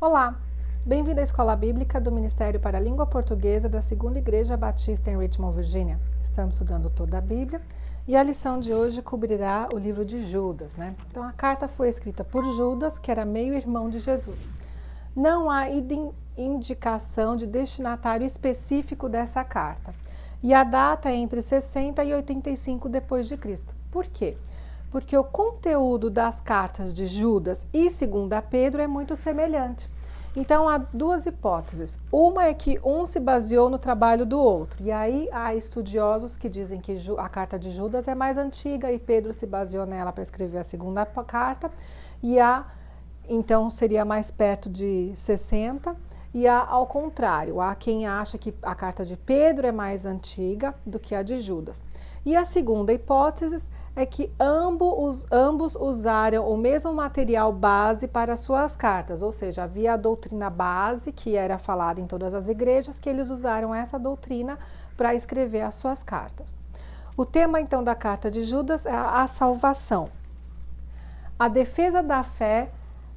Olá, bem-vindo à Escola Bíblica do Ministério para a Língua Portuguesa da Segunda Igreja Batista em Richmond, Virgínia. Estamos estudando toda a Bíblia e a lição de hoje cobrirá o livro de Judas, né? Então a carta foi escrita por Judas, que era meio-irmão de Jesus. Não há indicação de destinatário específico dessa carta. E a data é entre 60 e 85 depois de Cristo. Por quê? Porque o conteúdo das cartas de Judas e 2 Pedro é muito semelhante. Então há duas hipóteses. Uma é que um se baseou no trabalho do outro. E aí há estudiosos que dizem que a carta de Judas é mais antiga e Pedro se baseou nela para escrever a segunda carta. Então seria mais perto de 60. E ao contrário, há quem acha que a carta de Pedro é mais antiga do que a de Judas. E a segunda hipótese é que ambos usaram o mesmo material base para suas cartas, ou seja, havia a doutrina base que era falada em todas as igrejas, que eles usaram essa doutrina para escrever as suas cartas. O tema então da carta de Judas é a salvação. A defesa da fé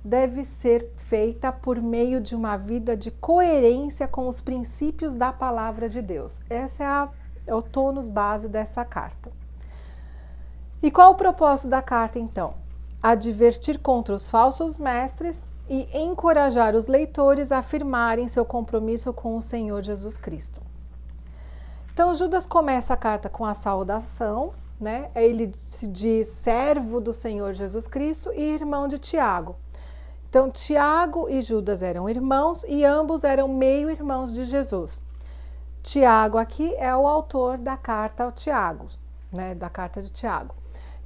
deve ser feita por meio de uma vida de coerência com os princípios da palavra de Deus. Esse é o tônus base dessa carta. E qual o propósito da carta, então? Advertir contra os falsos mestres e encorajar os leitores a afirmarem seu compromisso com o Senhor Jesus Cristo. Então, Judas começa a carta com a saudação, né? Ele se diz servo do Senhor Jesus Cristo e irmão de Tiago. Então, Tiago e Judas eram irmãos e ambos eram meio-irmãos de Jesus. Tiago aqui é o autor da carta ao Tiago, né? Da carta de Tiago.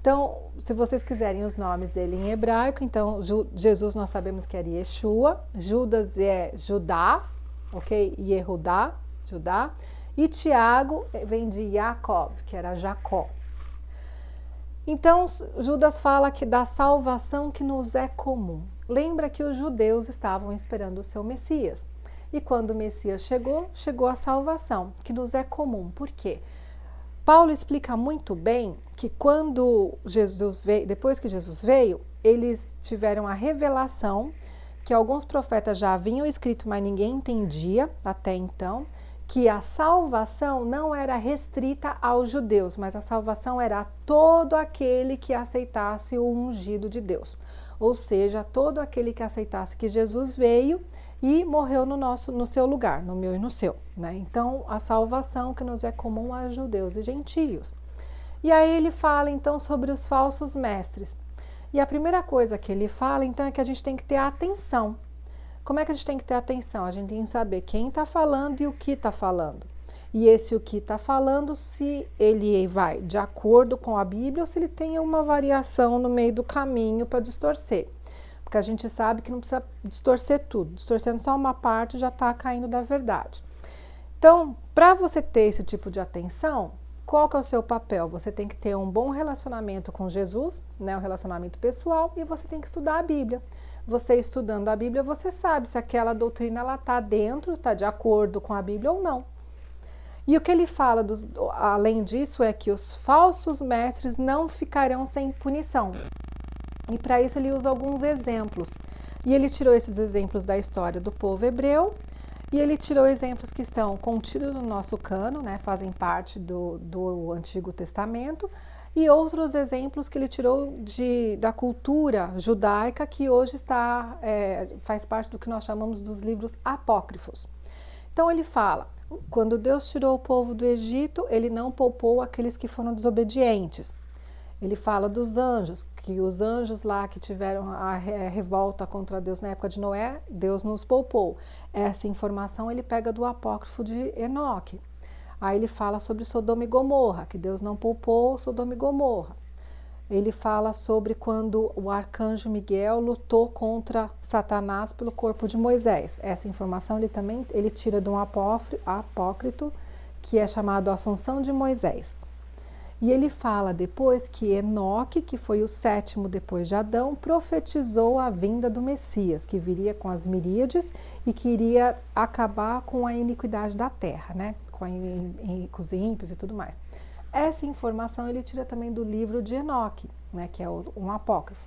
Então, se vocês quiserem os nomes dele em hebraico, então Jesus nós sabemos que era Yeshua, Judas é Judá, ok? Yehudá, Judá, e Tiago vem de Jacob, que era Jacó. Então, Judas fala que da salvação que nos é comum. Lembra que os judeus estavam esperando o seu Messias. E quando o Messias chegou a salvação, que nos é comum. Por quê? Paulo explica muito bem que quando Jesus veio, depois que Jesus veio, eles tiveram a revelação que alguns profetas já haviam escrito, mas ninguém entendia até então, que a salvação não era restrita aos judeus, mas a salvação era a todo aquele que aceitasse o ungido de Deus. Ou seja, todo aquele que aceitasse que Jesus veio e morreu no seu lugar, no meu e no seu, né? Então, a salvação que nos é comum a judeus e gentios. E aí ele fala, então, sobre os falsos mestres. E a primeira coisa que ele fala, então, é que a gente tem que ter atenção. Como é que a gente tem que ter atenção? A gente tem que saber quem está falando e o que está falando. E esse o que está falando, se ele vai de acordo com a Bíblia ou se ele tem uma variação no meio do caminho para distorcer. Porque a gente sabe que não precisa distorcer tudo. Distorcendo só uma parte já está caindo da verdade. Então, para você ter esse tipo de atenção, qual que é o seu papel? Você tem que ter um bom relacionamento com Jesus, né, um relacionamento pessoal, e você tem que estudar a Bíblia. Você estudando a Bíblia, você sabe se aquela doutrina está dentro, está de acordo com a Bíblia ou não. E o que ele fala, além disso, é que os falsos mestres não ficarão sem punição. E para isso ele usa alguns exemplos. E ele tirou esses exemplos da história do povo hebreu, e ele tirou exemplos que estão contidos no nosso cano, né, fazem parte do Antigo Testamento, e outros exemplos que ele tirou da cultura judaica, que hoje faz parte do que nós chamamos dos livros apócrifos. Então ele fala, quando Deus tirou o povo do Egito, ele não poupou aqueles que foram desobedientes. Ele fala dos anjos, que os anjos lá que tiveram a revolta contra Deus na época de Noé, Deus nos poupou. Essa informação ele pega do apócrifo de Enoque. Aí ele fala sobre Sodoma e Gomorra, que Deus não poupou Sodoma e Gomorra. Ele fala sobre quando o arcanjo Miguel lutou contra Satanás pelo corpo de Moisés. Essa informação ele tira de um apócrifo que é chamado Assunção de Moisés. E ele fala depois que Enoque, que foi o 7º depois de Adão, profetizou a vinda do Messias, que viria com as miríades e que iria acabar com a iniquidade da terra, né? Com os ímpios e tudo mais. Essa informação ele tira também do livro de Enoque, né? Que é um apócrifo.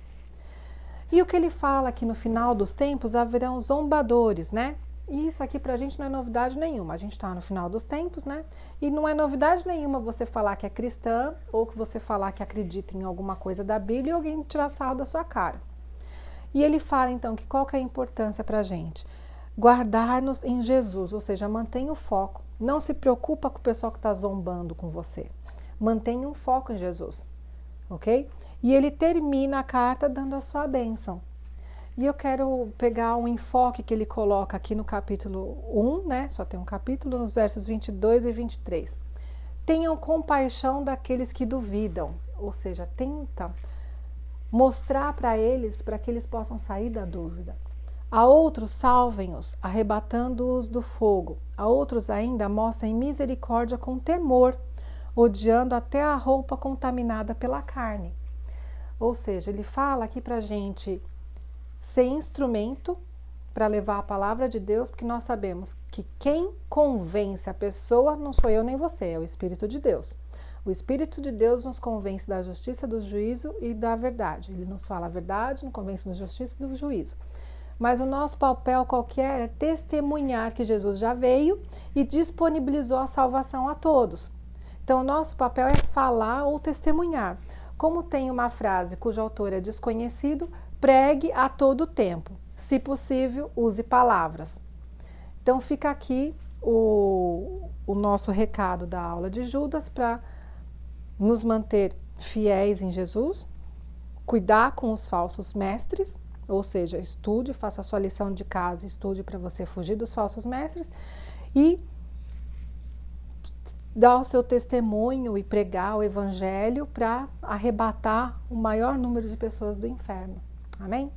E o que ele fala que no final dos tempos haverão zombadores, né? E isso aqui pra gente não é novidade nenhuma. A gente está no final dos tempos, né? E não é novidade nenhuma você falar que é cristã ou que você falar que acredita em alguma coisa da Bíblia e alguém tirar sarro da sua cara. E ele fala então que qual que é a importância pra gente? Guardar-nos em Jesus, ou seja, mantenha o foco. Não se preocupa com o pessoal que está zombando com você. Mantenha um foco em Jesus, ok? E ele termina a carta dando a sua bênção. E eu quero pegar um enfoque que ele coloca aqui no capítulo 1, né? Só tem um capítulo, nos versos 22 e 23. Tenham compaixão daqueles que duvidam, ou seja, tenta mostrar para eles, para que eles possam sair da dúvida. A outros salvem-os, arrebatando-os do fogo. A outros ainda mostrem misericórdia com temor, odiando até a roupa contaminada pela carne. Ou seja, ele fala aqui para a gente ser instrumento para levar a palavra de Deus, porque nós sabemos que quem convence a pessoa não sou eu nem você, é o Espírito de Deus. O Espírito de Deus nos convence da justiça, do juízo e da verdade. Ele nos fala a verdade, nos convence da justiça e do juízo. Mas o nosso papel qualquer é testemunhar que Jesus já veio e disponibilizou a salvação a todos. Então, o nosso papel é falar ou testemunhar. Como tem uma frase cujo autor é desconhecido, pregue a todo tempo. Se possível, use palavras. Então, fica aqui o nosso recado da aula de Judas para nos manter fiéis em Jesus, cuidar com os falsos mestres, ou seja, estude, faça a sua lição de casa, estude para você fugir dos falsos mestres e dar o seu testemunho e pregar o evangelho para arrebatar o maior número de pessoas do inferno. Amém?